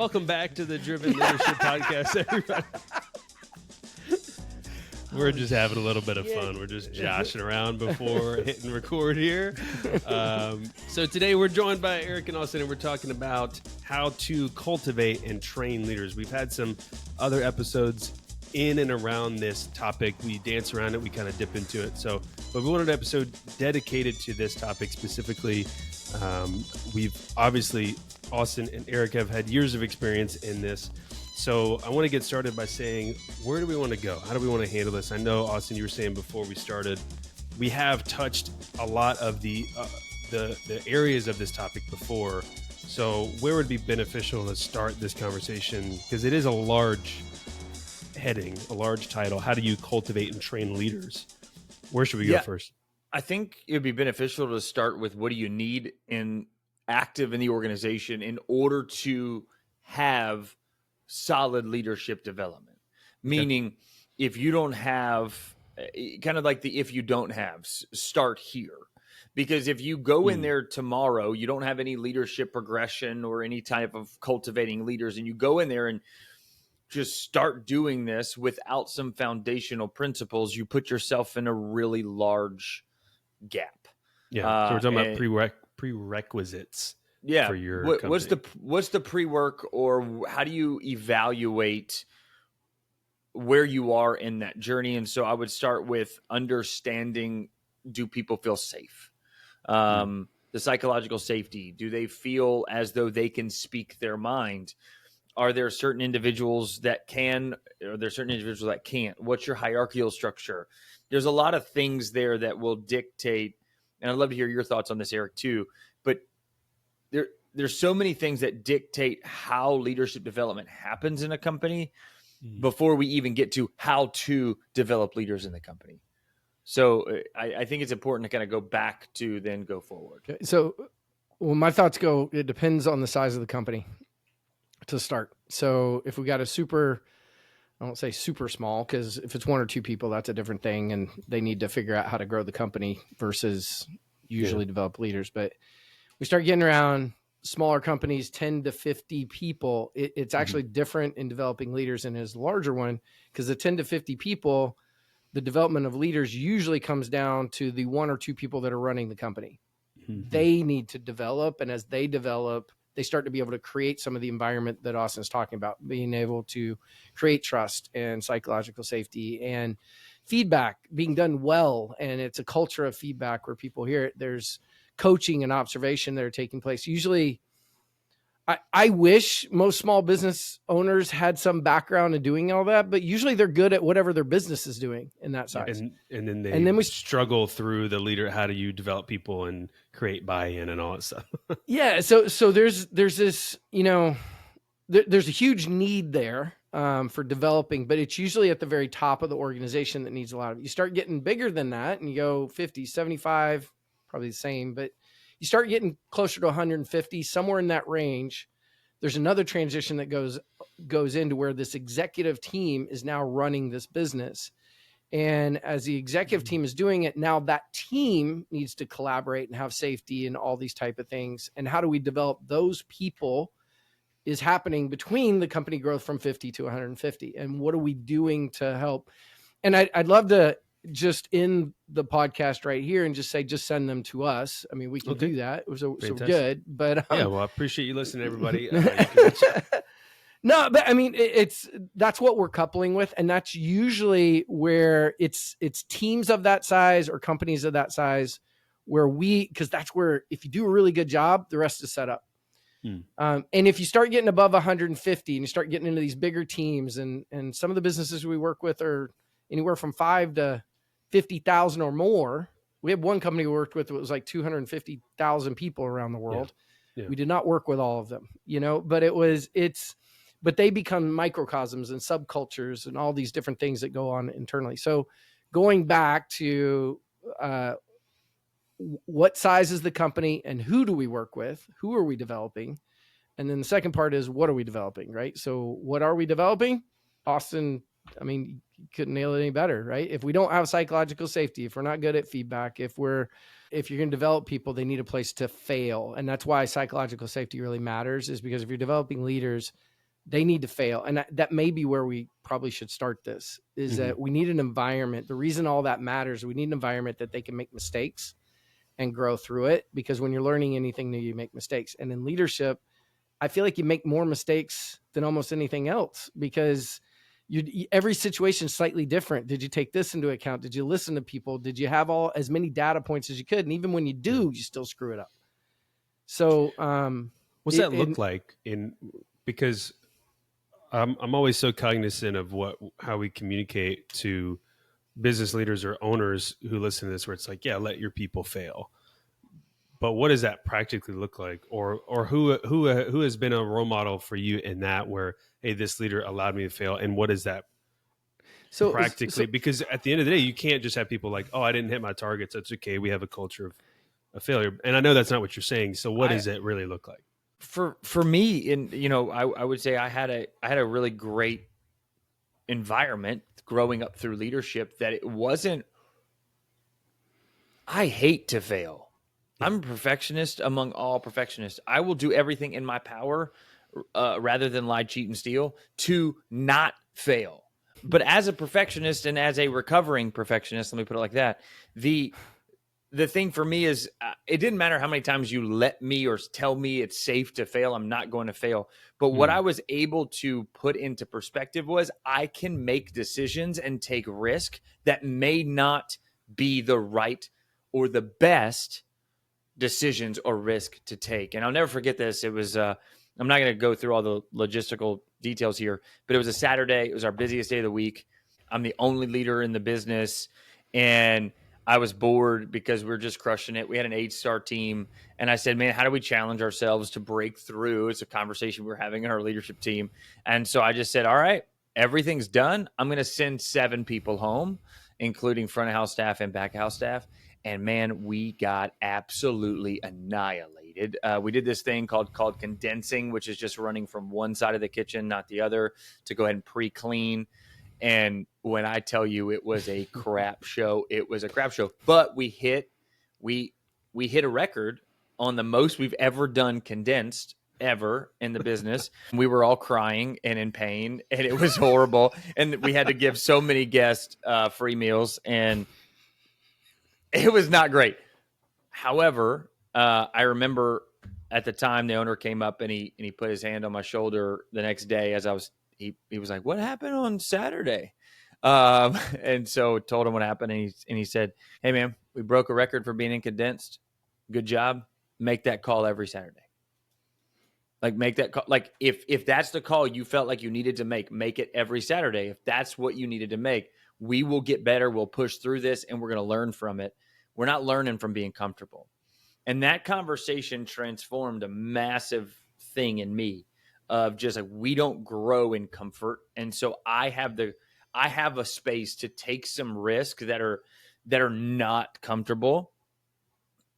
Welcome back to the Driven Leadership Podcast, everybody. We're just having a little bit of fun. We're just joshing around before hitting record here. So today we're joined by Eric and Austin, and we're talking about how to cultivate and train leaders. We've had some other episodes in and around this topic. We dance around it. We kind of dip into it. But we wanted an episode dedicated to this topic specifically. We've obviously, Austin and Eric have had years of experience in this. So I want to get started by saying, where do we want to go? How do we want to handle this? I know, Austin, you were saying before we started, we have touched a lot of the areas of this topic before. So where would it be beneficial to start this conversation? Because it is a large heading, a large title. How do you cultivate and train leaders? Where should we go first? I think it would be beneficial to start with what do you need active in the organization in order to have solid leadership development. Meaning, if you don't have, kind of like the if you don't have, start here. Because if you go in there tomorrow, you don't have any leadership progression or any type of cultivating leaders, and you go in there and just start doing this without some foundational principles, you put yourself in a really large gap. Yeah. So we're talking about prerequisites. Yeah. For your what's the pre-work, or how do you evaluate where you are in that journey? And so I would start with understanding, do people feel safe? The psychological safety. Do they feel as though they can speak their mind? Are there certain individuals that can, or are there certain individuals that can't? What's your hierarchical structure? There's a lot of things there that will dictate, and I'd love to hear your thoughts on this, Eric, too. But there's so many things that dictate how leadership development happens in a company before we even get to how to develop leaders in the company. So I think it's important to kind of go back to then go forward. Okay. So, my thoughts go, it depends on the size of the company to start. So if we got I won't say super small, because if it's one or two people, that's a different thing, and they need to figure out how to grow the company versus usually develop leaders. But we start getting around smaller companies, 10 to 50 people. It's actually different in developing leaders than is a larger one, because the 10 to 50 people, the development of leaders usually comes down to the one or two people that are running the company. They need to develop, and as they develop, they start to be able to create some of the environment that Austin's talking about, being able to create trust and psychological safety and feedback being done well. And it's a culture of feedback where people hear it. There's coaching and observation that are taking place. Usually, I wish most small business owners had some background in doing all that, but usually they're good at whatever their business is doing in that size. And then we struggle through the leader. How do you develop people and create buy-in and all that stuff? Yeah. So there's this, there's a huge need there for developing, but it's usually at the very top of the organization that needs a lot of it. You start getting bigger than that and you go 50, 75, probably the same, but you start getting closer to 150, somewhere in that range. There's another transition that goes into where this executive team is now running this business. And as the executive team is doing it, now that team needs to collaborate and have safety and all these type of things. And how do we develop those people is happening between the company growth from 50 to 150. And what are we doing to help? And I'd love to just in the podcast right here and just say, just send them to us. I mean, we can do that. So good, but yeah, well, I appreciate you listening, everybody. No, but I mean, that's what we're coupling with. And that's usually where it's teams of that size or companies of that size because that's where, if you do a really good job, the rest is set up. And if you start getting above 150 and you start getting into these bigger teams, and some of the businesses we work with are anywhere from 5 to 50,000 or more. We had one company we worked with that was like 250,000 people around the world. Yeah. We did not work with all of them, but they become microcosms and subcultures and all these different things that go on internally. So going back to what size is the company and who do we work with? Who are we developing? And then the second part is, what are we developing, right? So what are we developing? Austin, I mean, you couldn't nail it any better, right? If we don't have psychological safety, if we're not good at feedback, if you're going to develop people, they need a place to fail. And that's why psychological safety really matters, is because if you're developing leaders, they need to fail. And that may be where we probably should start this, is that we need an environment. The reason all that matters, we need an environment that they can make mistakes and grow through it, because when you're learning anything new, you make mistakes. And in leadership, I feel like you make more mistakes than almost anything else, because every situation is slightly different. Did you take this into account? Did you listen to people? Did you have as many data points as you could? And even when you do, you still screw it up. So, what's that look like because I'm always so cognizant of how we communicate to business leaders or owners who listen to this, where it's like, yeah, let your people fail. But what does that practically look like? Or who has been a role model for you in that, where, hey, this leader allowed me to fail? And what is that practically? Because at the end of the day, you can't just have people like, oh, I didn't hit my targets, that's okay, we have a culture of failure. And I know that's not what you're saying. So what does it really look like? For me, I would say I had a really great environment growing up through leadership, that it wasn't, I hate to fail. I'm a perfectionist among all perfectionists. I will do everything in my power, rather than lie, cheat, and steal, to not fail. But as a perfectionist and as a recovering perfectionist, let me put it like that, the thing for me is, it didn't matter how many times you let me or tell me it's safe to fail, I'm not going to fail. But what I was able to put into perspective was, I can make decisions and take risk that may not be the right or the best decisions or risk to take. And I'll never forget this. It was, I'm not going to go through all the logistical details here, but it was a Saturday. It was our busiest day of the week. I'm the only leader in the business, and I was bored because we were just crushing it. We had an 8-star team, and I said, man, how do we challenge ourselves to break through? It's a conversation we're having in our leadership team. And so I just said, all right, everything's done. I'm going to send 7 people home, including front of house staff and back of house staff. And man, we got absolutely annihilated. We did this thing called condensing, which is just running from one side of the kitchen, not the other, to go ahead and pre-clean. And when I tell you it was a crap show, it was a crap show. But we hit a record on the most we've ever done condensed ever in the business. We were all crying and in pain, and it was horrible. And we had to give so many guests free meals, and it was not great. However, I remember at the time the owner came up and he put his hand on my shoulder the next day as he was like, what happened on Saturday? And so told him what happened, and he said, hey man, we broke a record for being in condensed. Good job. Make that call every Saturday. Like, make that call. Like, if that's the call you felt like you needed to make it every Saturday. If that's what you needed to make, we will get better. We'll push through this, and we're going to learn from it. We're not learning from being comfortable. And that conversation transformed a massive thing in me of just like, we don't grow in comfort. And so I have a space to take some risk that are not comfortable.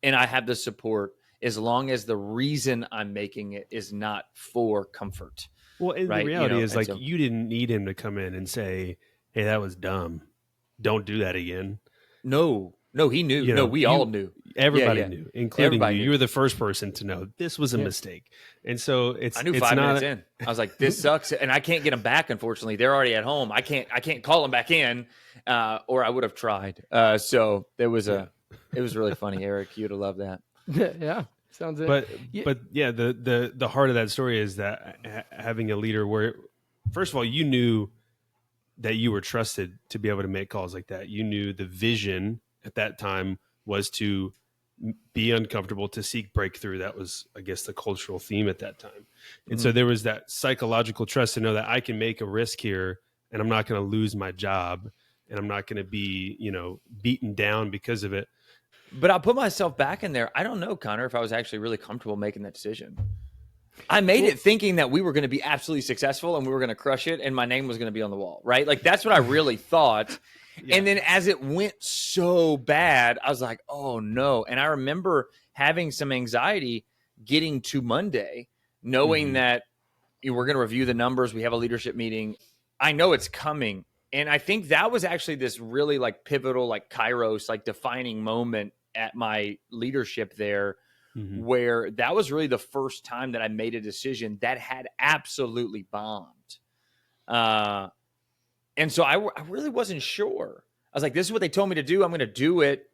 And I have the support, as long as the reason I'm making it is not for comfort. Well, and the reality is, like, you didn't need him to come in and say, hey, that was dumb, don't do that again. No, he knew. We all knew. Everybody knew, including you. You were the first person to know this was a mistake. And so I knew 5 minutes in. I was like, this sucks. And I can't get them back, unfortunately. They're already at home. I can't call them back in, or I would have tried. So it was really funny, Eric. You'd have loved that. Yeah. Sounds it. But the heart of that story is that having a leader where, first of all, you knew that you were trusted to be able to make calls like that. You knew the vision at that time was to be uncomfortable, to seek breakthrough. That was, I guess, the cultural theme at that time. And so there was that psychological trust to know that I can make a risk here and I'm not going to lose my job and I'm not going to be, beaten down because of it. But I'll put myself back in there. I don't know, Connor, if I was actually really comfortable making that decision. I made it thinking that we were going to be absolutely successful and we were going to crush it and my name was going to be on the wall, right? Like, that's what I really thought. Yeah. And then as it went so bad, I was like, oh no. And I remember having some anxiety getting to Monday, knowing that we're going to review the numbers. We have a leadership meeting. I know it's coming. And I think that was actually this really pivotal, kairos, defining moment at my leadership there, where that was really the first time that I made a decision that had absolutely bombed. And so I really wasn't sure. I was like, this is what they told me to do. I'm going to do it.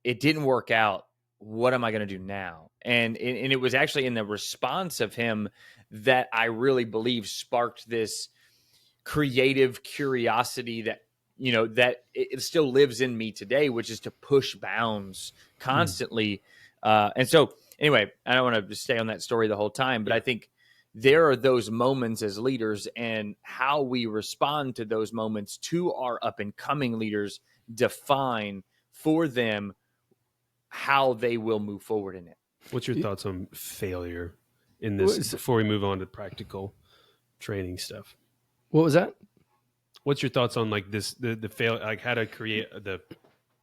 It didn't work out. What am I going to do now? And it was actually in the response of him that I really believe sparked this creative curiosity that, that it still lives in me today, which is to push bounds constantly. And so anyway, I don't want to just stay on that story the whole time, but I think there are those moments as leaders, and how we respond to those moments to our up and coming leaders define for them how they will move forward in it. What's your thoughts on failure in this before we move on to practical training stuff? What was that? What's your thoughts on like this, the fail, like how to create the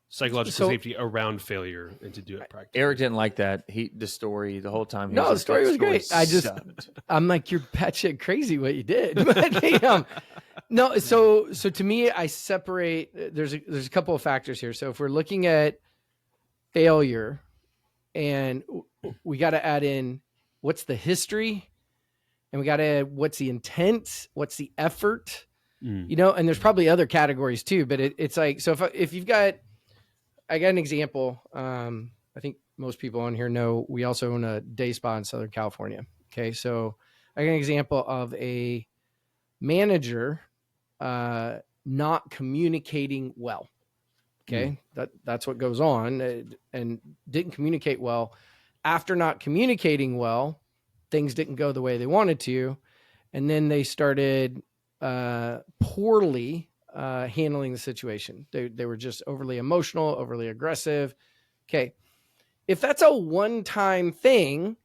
psychological safety around failure and to do it practically? Eric didn't like that. The story the whole time. No, the story was great. I'm like, you're batshit crazy what you did. But, no, so to me, I separate. There's a couple of factors here. So if we're looking at failure, and we got to add in what's the history, and we got to add what's the intent, what's the effort, and there's probably other categories too. But it's like, so if you've got, I got an example. I think most people on here know we also own a day spa in Southern California. Okay. So I got an example of a manager not communicating well. Okay. That's what goes on, and didn't communicate well. After not communicating well, things didn't go the way they wanted to. And then they started poorly handling the situation. They were just overly emotional, overly aggressive. Okay. If that's a one-time thing,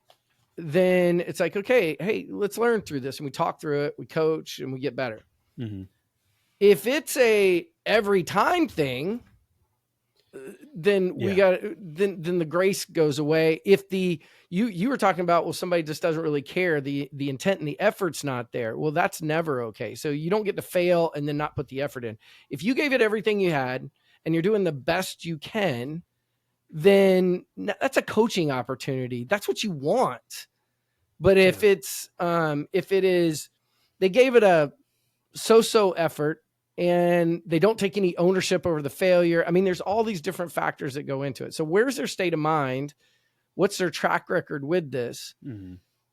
then it's like, okay, hey, let's learn through this. And we talk through it, we coach, and we get better. If it's a every time thing, then we got, then the grace goes away. If you were talking about, well, somebody just doesn't really care, the intent and the effort's not there. Well, that's never okay. So you don't get to fail and then not put the effort in. If you gave it everything you had and you're doing the best you can, then that's a coaching opportunity. That's what you want. But if it is, they gave it a so-so effort and they don't take any ownership over the failure. I mean, there's all these different factors that go into it. So where's their state of mind? What's their track record with this?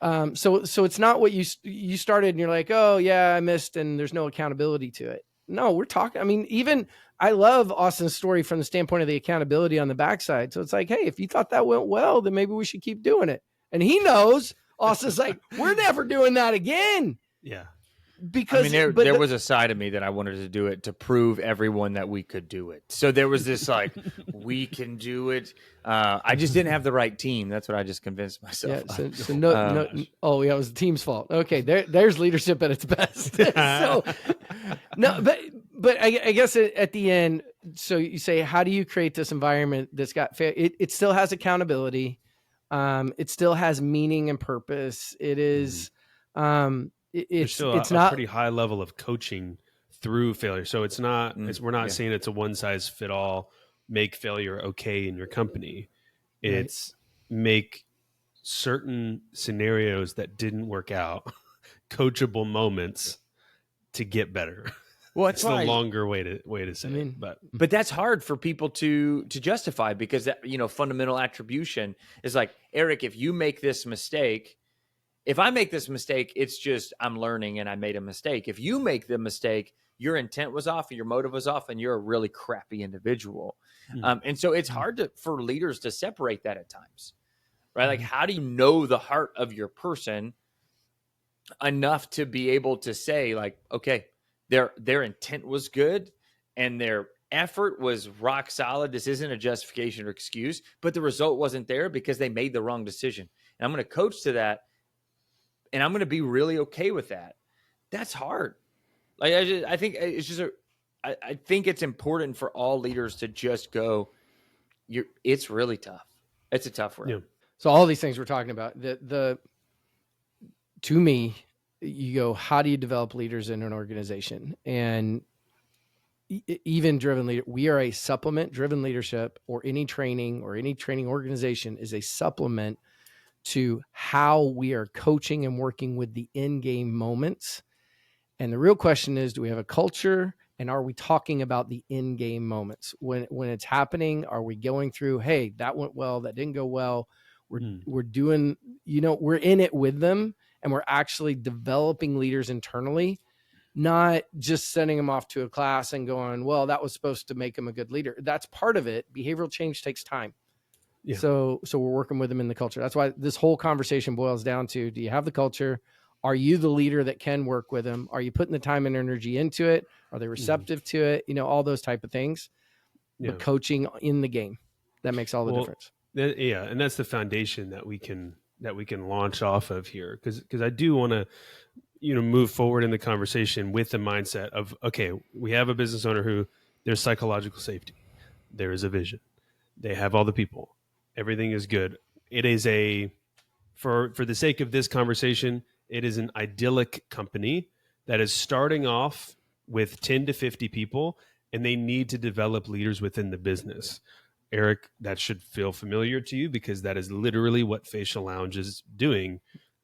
So it's not what you started and you're like, oh yeah, I missed, and there's no accountability to it. No, we're talking. I mean, even I love Austin's story from the standpoint of the accountability on the backside. So it's like, hey, if you thought that went well, then maybe we should keep doing it. And he knows. Austin's like, we're never doing that again. Yeah. Because there was a side of me that I wanted to do it to prove everyone that we could do it. So there was this like, we can do it. I just didn't have the right team. That's what I just convinced myself. Yeah. So no. Oh yeah, it was the team's fault. Okay, there's leadership at its best. So no, but I guess at the end, so you say, how do you create this environment that's got fair? It still has accountability. It still has meaning and purpose. It is. It's not a pretty high level of coaching through failure. So it's not, we're not saying it's a one size fit all, make failure okay in your company. It's make certain scenarios that didn't work out coachable moments to get better. Well, it's the longer way to say it, but that's hard for people to justify, because that, fundamental attribution is like, Eric, if you make this mistake, if I make this mistake, it's just I'm learning and I made a mistake. If you make the mistake, your intent was off, your motive was off, and you're a really crappy individual. And so it's hard for leaders to separate that at times, right? Like, how do you know the heart of your person enough to be able to say, like, okay, their intent was good and their effort was rock solid. This isn't a justification or excuse, but the result wasn't there because they made the wrong decision. And I'm going to coach to that. And I'm going to be really okay with that. That's hard. Like I think it's just I think it's important for all leaders to just go. It's really tough. It's a tough road. Yeah. So all these things we're talking about, to me, you go, how do you develop leaders in an organization? And even driven leader, we are a supplement. Driven leadership, or any training organization, is a supplement to how we are coaching and working with the in-game moments. And the real question is, do we have a culture, and are we talking about the in-game moments when it's happening? Are we going through, hey, that went well, that didn't go well? We're doing, we're in it with them, and we're actually developing leaders internally, not just sending them off to a class and going, well, that was supposed to make them a good leader. That's part of it. Behavioral change takes time. Yeah. So we're working with them in the culture. That's why this whole conversation boils down to, do you have the culture? Are you the leader that can work with them? Are you putting the time and energy into it? Are they receptive to it? All those type of things. Yeah. But coaching in the game, that makes all the difference. Yeah. And that's the foundation that we can launch off of here. Cause I do want to, move forward in the conversation with the mindset of, okay, we have a business owner who there's psychological safety. There is a vision. They have all the people. Everything is good. It is for the sake of this conversation, it is an idyllic company that is starting off with 10 to 50 people, and they need to develop leaders within the business. Eric, that should feel familiar to you, because that is literally what Facial Lounge is doing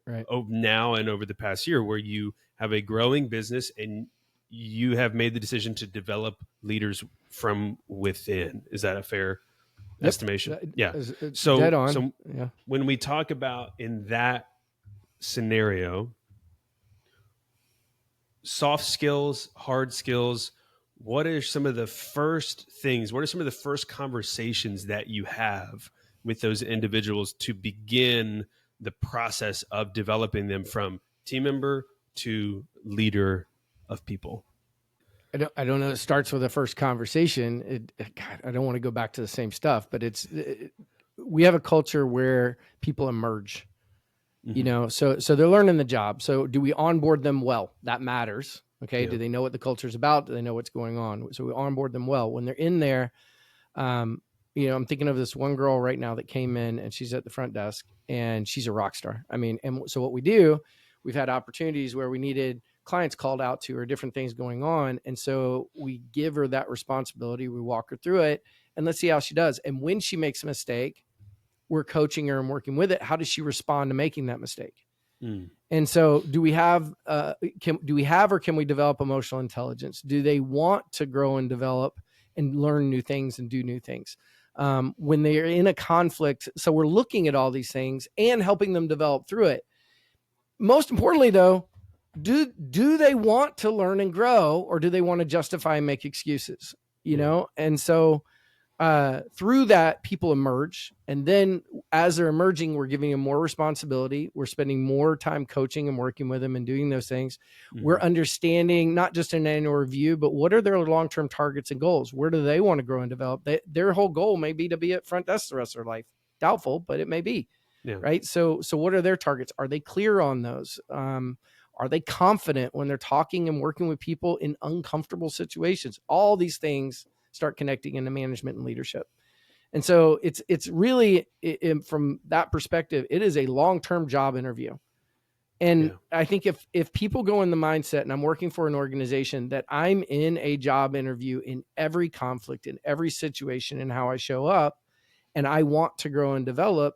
right now and over the past year, where you have a growing business and you have made the decision to develop leaders from within. Is that a fair estimation? Yeah. So when we talk about in that scenario, soft skills, hard skills, what are some of the first things? What are some of the first conversations that you have with those individuals to begin the process of developing them from team member to leader of people? I don't know. It starts with the first conversation. God, I don't want to go back to the same stuff, but we have a culture where people emerge, so they're learning the job. So do we onboard them well? That matters. Okay. Yeah. Do they know what the culture is about? Do they know what's going on? So we onboard them well. When they're in there, I'm thinking of this one girl right now that came in, and she's at the front desk, and she's a rock star. And so what we do, we've had opportunities where we needed clients called out to her, different things going on. And so we give her that responsibility. We walk her through it, and let's see how she does. And when she makes a mistake, we're coaching her and working with it. How does she respond to making that mistake? And so do we have, or can we develop emotional intelligence? Do they want to grow and develop and learn new things and do new things? When they're in a conflict, so we're looking at all these things and helping them develop through it. Most importantly, though, do they want to learn and grow, or do they want to justify and make excuses? And so through that, people emerge. And then as they're emerging, we're giving them more responsibility. We're spending more time coaching and working with them and doing those things. Mm-hmm. We're understanding not just an annual review, but what are their long-term targets and goals? Where do they want to grow and develop? Their whole goal may be to be at front desk the rest of their life. Doubtful, but it may be. Yeah. Right. So what are their targets? Are they clear on those? Are they confident when they're talking and working with people in uncomfortable situations? All these things start connecting into management and leadership. And so it's really, from that perspective, it is a long-term job interview. And I think if people go in the mindset, and I'm working for an organization, that I'm in a job interview in every conflict, in every situation, and how I show up, and I want to grow and develop,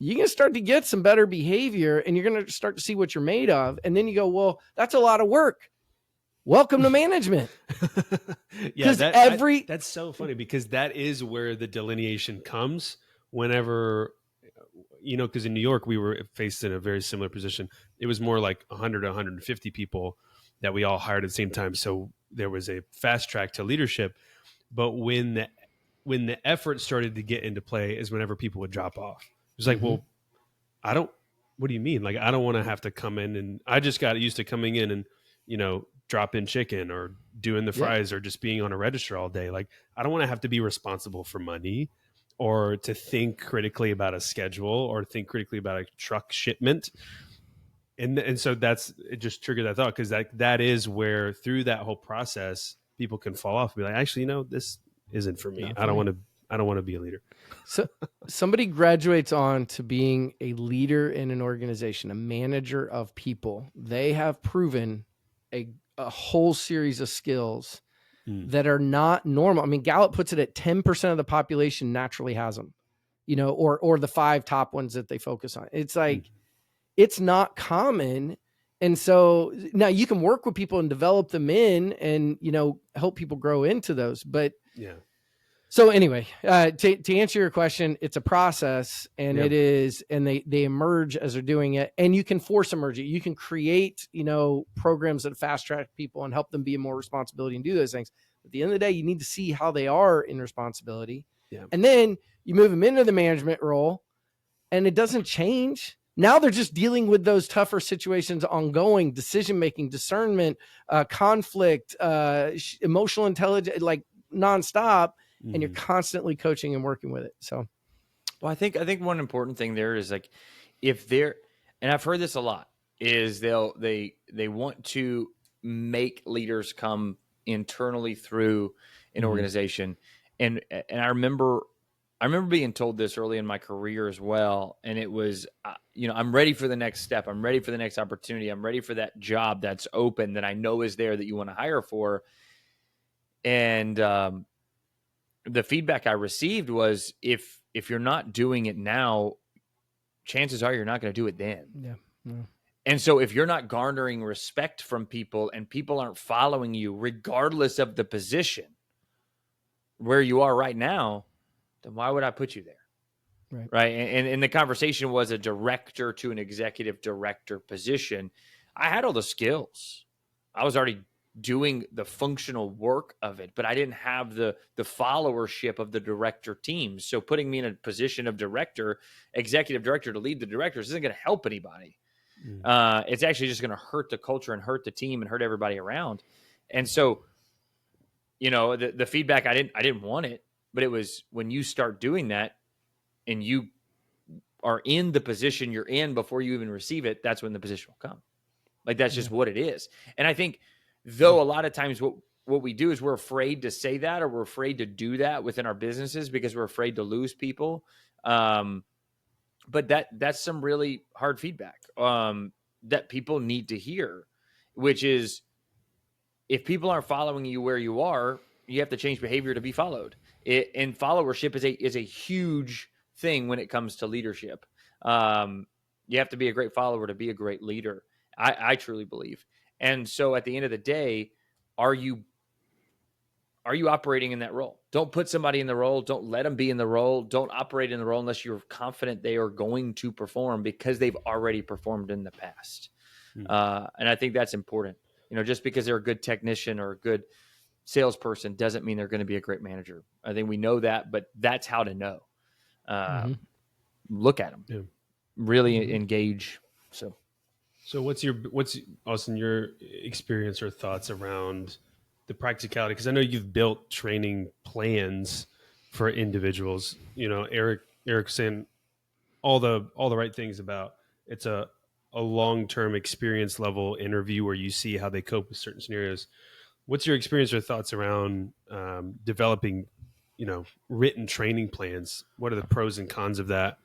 you're going to start to get some better behavior, and you're going to start to see what you're made of. And then you go, well, that's a lot of work. Welcome to management. That's so funny, because that is where the delineation comes whenever, because in New York, we were faced in a very similar position. It was more like 100 to 150 people that we all hired at the same time. So there was a fast track to leadership. But when the effort started to get into play is whenever people would drop off. It was like, well, what do you mean? Like, I don't want to have to come in, and I just got used to coming in and, drop in chicken or doing the fries or just being on a register all day. Like, I don't want to have to be responsible for money, or to think critically about a schedule, or think critically about a truck shipment. And so it just triggered that thought, because that is where, through that whole process, people can fall off and be like, actually, this isn't for me. I don't want to be a leader. So somebody graduates on to being a leader in an organization, a manager of people. They have proven a whole series of skills that are not normal. I mean, Gallup puts it at 10% of the population naturally has them. or the 5 top ones that they focus on. It's like, it's not common. And so now you can work with people and develop them in and, help people grow into those. But yeah. So anyway, to answer your question, it's a process, and it is, and they emerge as they're doing it, and you can force emerge it. You can create, programs that fast track people and help them be in more responsibility and do those things. At the end of the day, you need to see how they are in responsibility, and then you move them into the management role, and it doesn't change. Now they're just dealing with those tougher situations, ongoing decision-making, discernment, conflict, emotional intelligence, like nonstop. And you're constantly coaching and working with it. So, well, I think one important thing there is like, if they're, and I've heard this a lot, is they want to make leaders come internally through an organization. And I remember being told this early in my career as well. And it was, I'm ready for the next step. I'm ready for the next opportunity. I'm ready for that job that's open that I know is there that you want to hire for. And, the feedback I received was, if you're not doing it now, chances are you're not going to do it then. Yeah. And so if you're not garnering respect from people and people aren't following you, regardless of the position where you are right now, then why would I put you there? Right. And the conversation was a director to an executive director position. I had all the skills. I was already doing the functional work of it, but I didn't have the followership of the director team. So putting me in a position of executive director to lead the directors isn't going to help anybody. It's actually just going to hurt the culture and hurt the team and hurt everybody around. And so, the feedback, I didn't want it, but it was, when you start doing that and you are in the position you're in before you even receive it, that's when the position will come. Like, that's just what it is. And I think, though, a lot of times what we do is we're afraid to say that, or we're afraid to do that within our businesses because we're afraid to lose people. But that's some really hard feedback that people need to hear, which is, if people aren't following you where you are, you have to change behavior to be followed. And followership is a huge thing when it comes to leadership. You have to be a great follower to be a great leader. I truly believe. And so at the end of the day, are you operating in that role? Don't put somebody in the role. Don't let them be in the role. Don't operate in the role unless you're confident they are going to perform, because they've already performed in the past. And I think that's important. Just because they're a good technician or a good salesperson doesn't mean they're going to be a great manager. I think we know that, but that's how to know. Look at them, really engage. So what's Austin, your experience or thoughts around the practicality? Because I know you've built training plans for individuals. Eric's saying all the right things about it's a long-term experience level interview where you see how they cope with certain scenarios. What's your experience or thoughts around developing, written training plans? What are the pros and cons of that?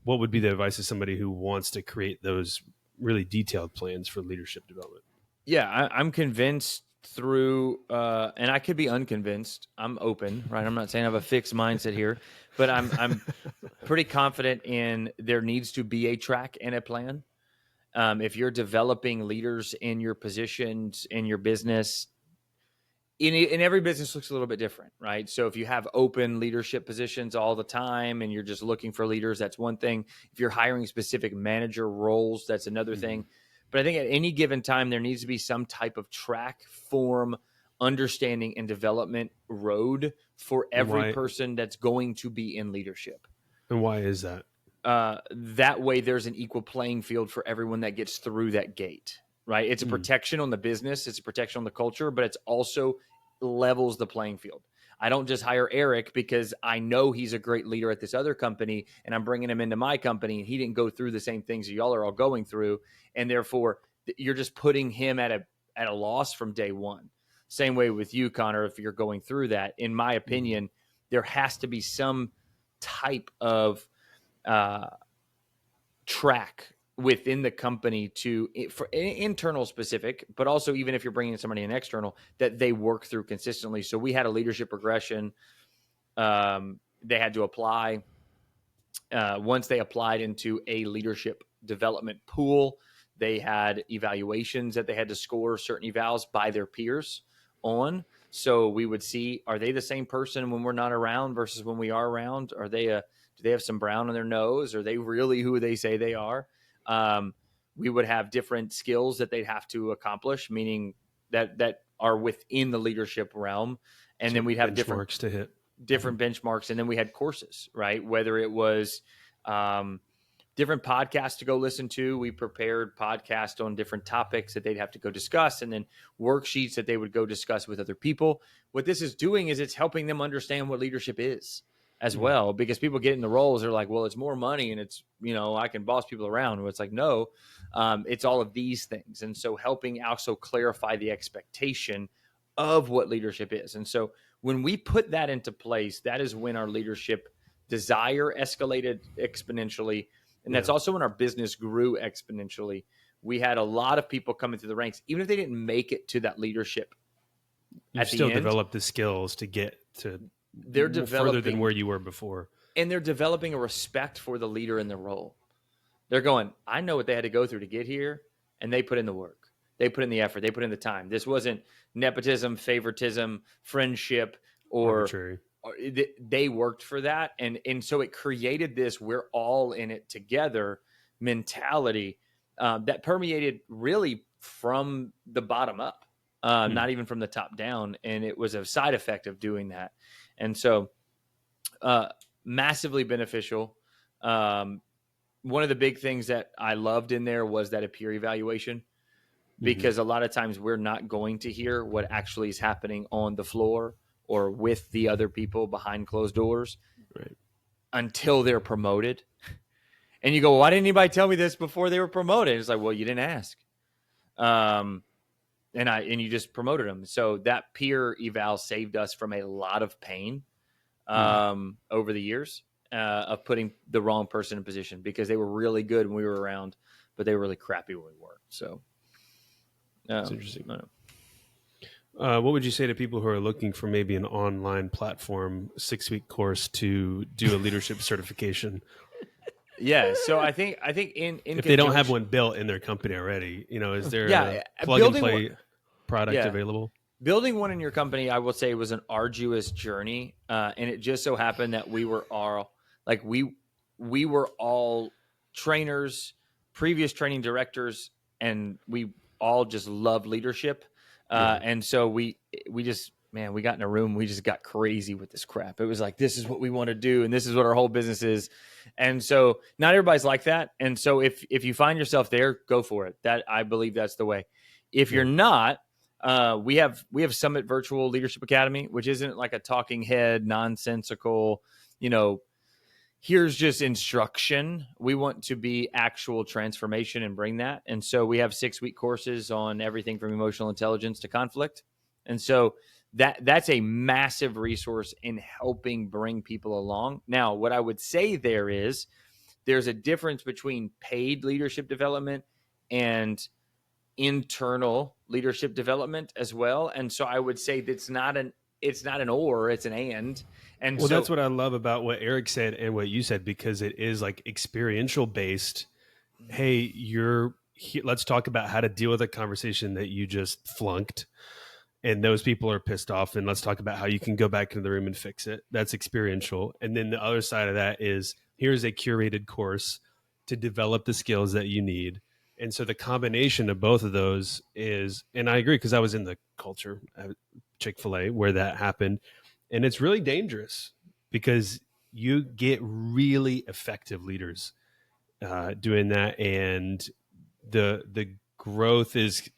What would be the advice of somebody who wants to create those really detailed plans for leadership development? Yeah, I'm convinced through, and I could be unconvinced. I'm open, right? I'm not saying I have a fixed mindset here, but I'm pretty confident in there needs to be a track and a plan. If you're developing leaders in your positions, in your business, in every business looks a little bit different, right? So if you have open leadership positions all the time and you're just looking for leaders, that's one thing. If you're hiring specific manager roles, that's another thing. But I think at any given time, there needs to be some type of track, form, understanding, and development road for every person that's going to be in leadership. And why is that? That way there's an equal playing field for everyone that gets through that gate, right? It's a protection on the business. It's a protection on the culture, but it's also levels the playing field. I don't just hire Eric because I know he's a great leader at this other company and I'm bringing him into my company and he didn't go through the same things that y'all are all going through. And therefore you're just putting him at a loss from day one. Same way with you, Connor, if you're going through that. In my opinion, there has to be some type of track within the company for internal specific, but also even if you're bringing somebody in external, that they work through consistently. So we had a leadership progression. They had to apply. once they applied into a leadership development pool, they had evaluations that they had to score certain evals by their peers on. So we would see, are they the same person when we're not around versus when we are around? Are they do they have some brown on their nose? Are they really who they say they are? We would have different skills that they'd have to accomplish, meaning that are within the leadership realm. And then we'd have different benchmarks to hit. benchmarks. And then we had courses, right? Whether it was different podcasts to go listen to. We prepared podcasts on different topics that they'd have to go discuss, and then worksheets that they would go discuss with other people. What this is doing is it's helping them understand what leadership is as well, because people get in the roles, they're like, well, it's more money and it's, I can boss people around. Well, it's like, no, it's all of these things. And so helping also clarify the expectation of what leadership is. And so when we put that into place, that is when our leadership desire escalated exponentially. And that's also when our business grew exponentially. We had a lot of people coming through the ranks, even if they didn't make it to that leadership. You still develop the skills to get to they're developing further than where you were before. And they're developing a respect for the leader in the role. They're going, I know what they had to go through to get here, and they put in the work. They put in the effort. They put in the time. This wasn't nepotism, favoritism, friendship, or arbitrary. They worked for that. And so it created this we're all in it together mentality that permeated really from the bottom up, not even from the top down. And it was a side effect of doing that. And so massively beneficial. One of the big things that I loved in there was that a peer evaluation, because a lot of times we're not going to hear what actually is happening on the floor or with the other people behind closed doors until they're promoted. And you go, why didn't anybody tell me this before they were promoted? It's like, well, you didn't ask. And you just promoted them. So that peer eval saved us from a lot of pain over the years of putting the wrong person in position, because they were really good when we were around, but they were really crappy when we weren't. So that's interesting. What would you say to people who are looking for maybe an online platform 6-week course to do a leadership certification? Yeah, so I think in if they don't have one built in their company already, is there a plug and play product available? Building one in your company, I will say, was an arduous journey, and it just so happened that we were all we were all trainers, previous training directors, and we all just love leadership. And so we just, we got in a room, we just got crazy with this crap. It was like, this is what we want to do, and this is what our whole business is. And so not everybody's like that. And so if you find yourself there, go for it. That, I believe that's the way. If you're not, we have Summit Virtual Leadership Academy, which isn't like a talking head, nonsensical, here's just instruction. We want to be actual transformation and bring that. And so we have 6-week courses on everything from emotional intelligence to conflict. And so that's a massive resource in helping bring people along. Now, what I would say there's a difference between paid leadership development and internal leadership development as well. And so I would say that's not an or, it's an and. And well, that's what I love about what Eric said and what you said, because it is like experiential based. Hey, let's talk about how to deal with a conversation that you just flunked, and those people are pissed off, and let's talk about how you can go back into the room and fix it. That's experiential. And then the other side of that is, here's a curated course to develop the skills that you need. And so the combination of both of those is, and I agree, because I was in the culture, Chick-fil-A, where that happened. And it's really dangerous, because you get really effective leaders doing that. And the growth is,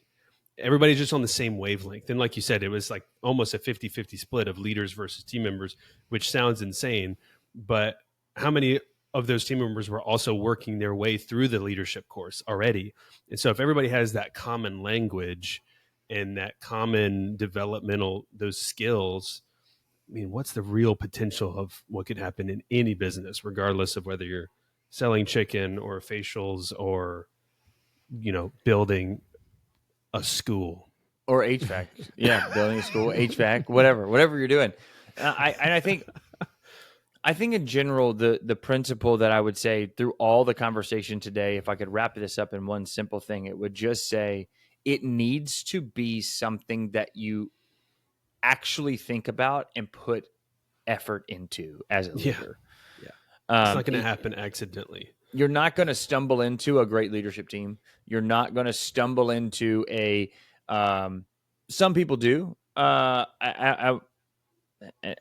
everybody's just on the same wavelength. And like you said, it was like almost a 50-50 split of leaders versus team members, which sounds insane. But how many of those team members were also working their way through the leadership course already? And so if everybody has that common language and that common developmental, those skills, what's the real potential of what could happen in any business, regardless of whether you're selling chicken or facials or, building a school or HVAC. Yeah. Building a school, HVAC, whatever you're doing. I think I think in general, the principle that I would say through all the conversation today, if I could wrap this up in one simple thing, it would just say it needs to be something that you actually think about and put effort into as a leader. Yeah. It's not going to happen accidentally. You're not going to stumble into a great leadership team. You're not going to stumble into some people do. And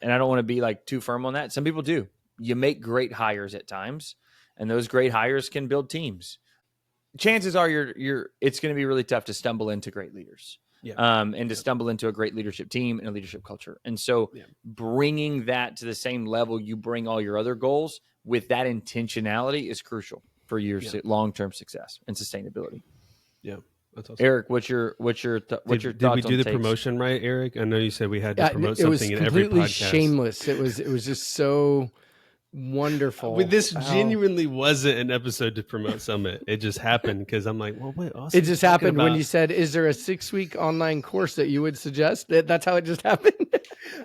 I don't want to be like too firm on that. Some people do. You make great hires at times, and those great hires can build teams. Chances are it's going to be really tough to stumble into great leaders. Yeah. And to stumble into a great leadership team and a leadership culture. And so bringing that to the same level you bring all your other goals with that intentionality is crucial for your long-term success and sustainability. Yeah. That's awesome. Eric, what's your thoughts? Did we do the promotion right, Eric? I know you said we had to promote something in every podcast. It was completely shameless. It was just so wonderful. But this genuinely wasn't an episode to promote Summit. It just happened because I'm like, well, wait. It just happened when you said, "Is there a 6-week online course that you would suggest?" That's how it just happened.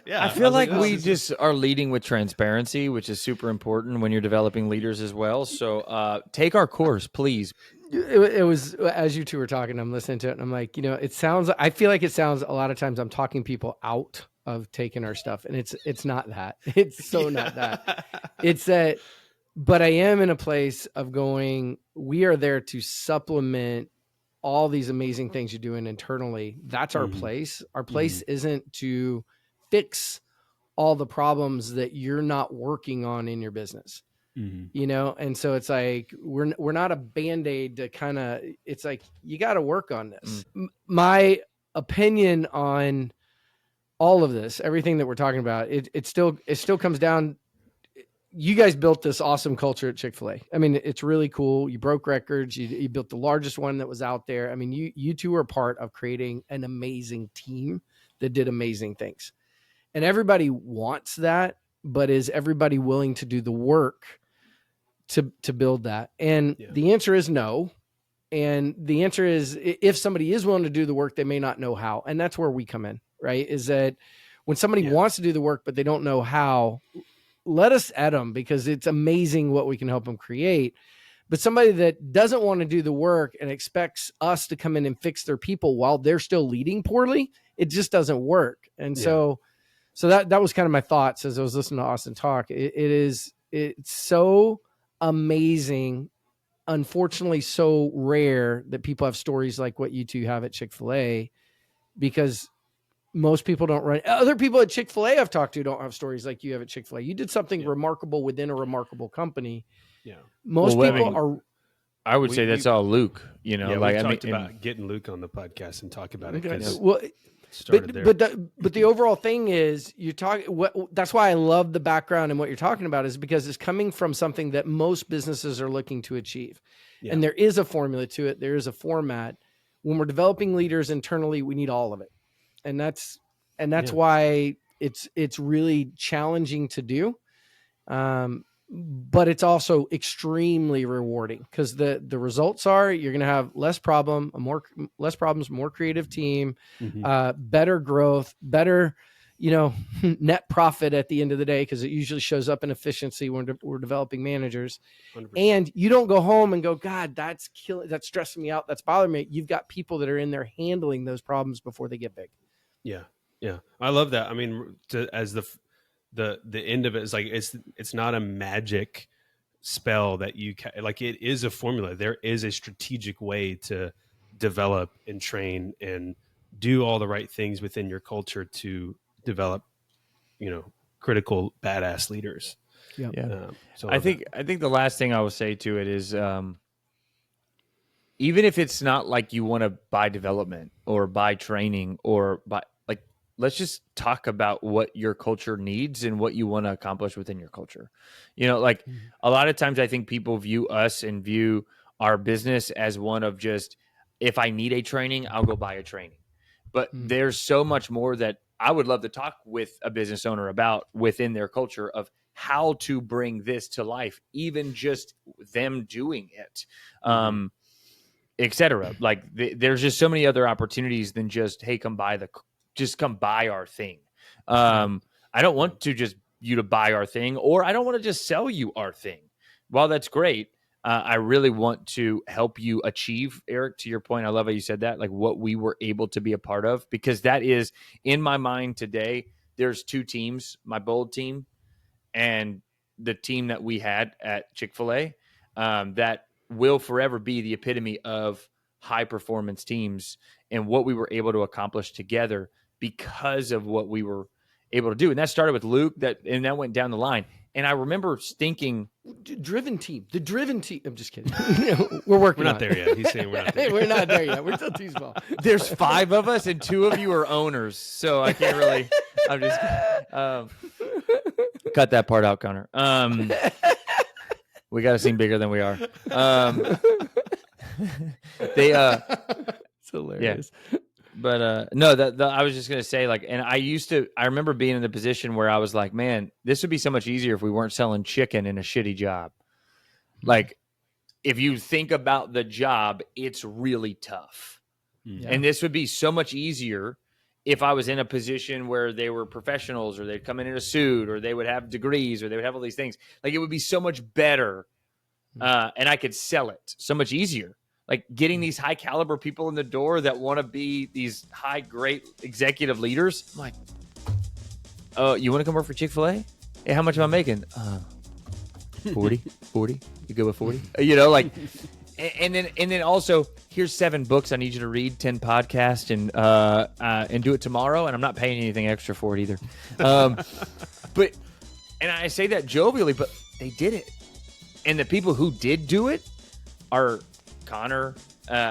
Yeah, I feel like we just are leading with transparency, which is super important when you're developing leaders as well. So take our course, please. It was, as you two were talking, I'm listening to it and I'm like, I feel like it sounds a lot of times I'm talking people out of taking our stuff, and it's not that. It's so not that. It's that, but I am in a place of going, we are there to supplement all these amazing things you're doing internally. That's our place. Our place isn't to fix all the problems that you're not working on in your business. And so it's like we're not a Band-Aid to kind of, it's like you got to work on this. My opinion on all of this, everything that we're talking about, it still comes down. You guys built this awesome culture at Chick-fil-A. I mean, it's really cool. You broke records. You built the largest one that was out there. I mean, you two are part of creating an amazing team that did amazing things, and everybody wants that. But is everybody willing to do the work to build that? And the answer is no. And the answer is, if somebody is willing to do the work, they may not know how. And that's where we come in, right? Is that when somebody wants to do the work, but they don't know how, let us at them, because it's amazing what we can help them create. But somebody that doesn't want to do the work and expects us to come in and fix their people while they're still leading poorly, it just doesn't work. And so that was kind of my thoughts as I was listening to Austin talk. It's so amazing, unfortunately so rare, that people have stories like what you two have at Chick-fil-A, because most people don't run. Other people at Chick-fil-A I've talked to don't have stories like you have at Chick-fil-A. You did something remarkable within a remarkable company. Yeah. Most people are. I would say that's all Luke, we talked about getting Luke on the podcast and talk about it. Well, but the overall thing is, that's why I love the background, and what you're talking about is because it's coming from something that most businesses are looking to achieve. Yeah. And there is a formula to it. There is a format. When we're developing leaders internally, we need all of it. And that's why it's really challenging to do. But it's also extremely rewarding, because the results are, you're going to have less problems, more creative team, better growth, better, net profit at the end of the day, because it usually shows up in efficiency when we're developing managers. 100%. And you don't go home and go, God, that's stressing me out, that's bothering me. You've got people that are in there handling those problems before they get big. Yeah. I love that. I mean, as the end of it is like, it's not a magic spell that you can, like, it is a formula. There is a strategic way to develop and train and do all the right things within your culture to develop, critical badass leaders. Yeah. So I think the last thing I will say to it is, even if it's not like you want to buy development or buy training or buy, like, let's just talk about what your culture needs and what you want to accomplish within your culture. A lot of times I think people view us and view our business as one of just, if I need a training, I'll go buy a training. But there's so much more that I would love to talk with a business owner about within their culture of how to bring this to life, even just them doing it. Etc. Like there's just so many other opportunities than just, hey, come buy our thing. I don't want to just you to buy our thing, or I don't want to just sell you our thing. While that's great, I really want to help you achieve, Eric, to your point. I love how you said that, like what we were able to be a part of, because that is in my mind today. There's two teams, my bold team and the team that we had at Chick-fil-A, that will forever be the epitome of high performance teams and what we were able to accomplish together because of what we were able to do. And that started with Luke, and that went down the line. And I remember thinking, the driven team. I'm just kidding. We're working. We're not there yet. He's saying we're not there. We're not there yet. We're still too small. There's 5 of us and 2 of you are owners. So I can't really, I'm just, cut that part out, Connor. We got to seem bigger than we are. It's hilarious. Yeah. But no, I was just going to say, like, and I remember being in the position where I was like, man, this would be so much easier if we weren't selling chicken in a shitty job. Like, if you think about the job, it's really tough. Yeah. And this would be so much easier if I was in a position where they were professionals, or they'd come in a suit, or they would have degrees, or they would have all these things. Like, it would be so much better, and I could sell it so much easier. Like, getting these high caliber people in the door that want to be these high, great executive leaders. I'm like, oh, you want to come work for Chick-fil-A? Hey, how much am I making? 40. You go with 40? You know, like, and then also, here's 7 books I need you to read, 10 podcasts, and do it tomorrow. And I'm not paying anything extra for it either. But I say that jovially, but they did it. And the people who did do it are Connor,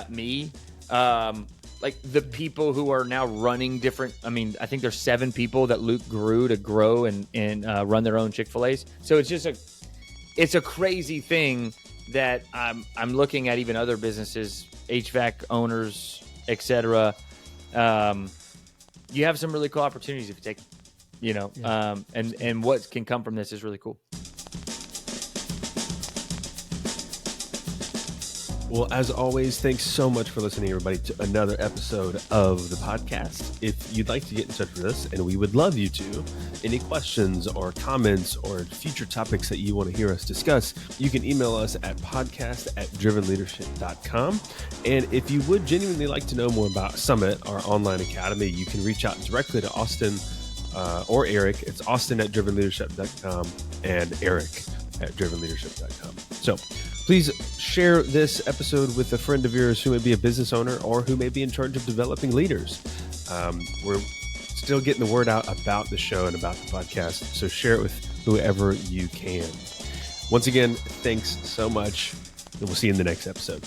me, like the people who are now running different. I mean, I think there's 7 people that Luke grew to grow and run their own Chick-fil-A's. So it's just it's a crazy thing that I'm looking at, even other businesses, HVAC owners, etc. You have some really cool opportunities if you take, and what can come from this is really cool. Well, as always, thanks so much for listening, everybody, to another episode of the podcast. If you'd like to get in touch with us, and we would love you to, any questions or comments or future topics that you want to hear us discuss, you can email us at podcast@drivenleadership.com. And if you would genuinely like to know more about Summit, our online academy, you can reach out directly to Austin or Eric. It's Austin@drivenleadership.com and Eric@drivenleadership.com. So please share this episode with a friend of yours who may be a business owner or who may be in charge of developing leaders. We're still getting the word out about the show and about the podcast, so share it with whoever you can. Once again, thanks so much, and we'll see you in the next episode.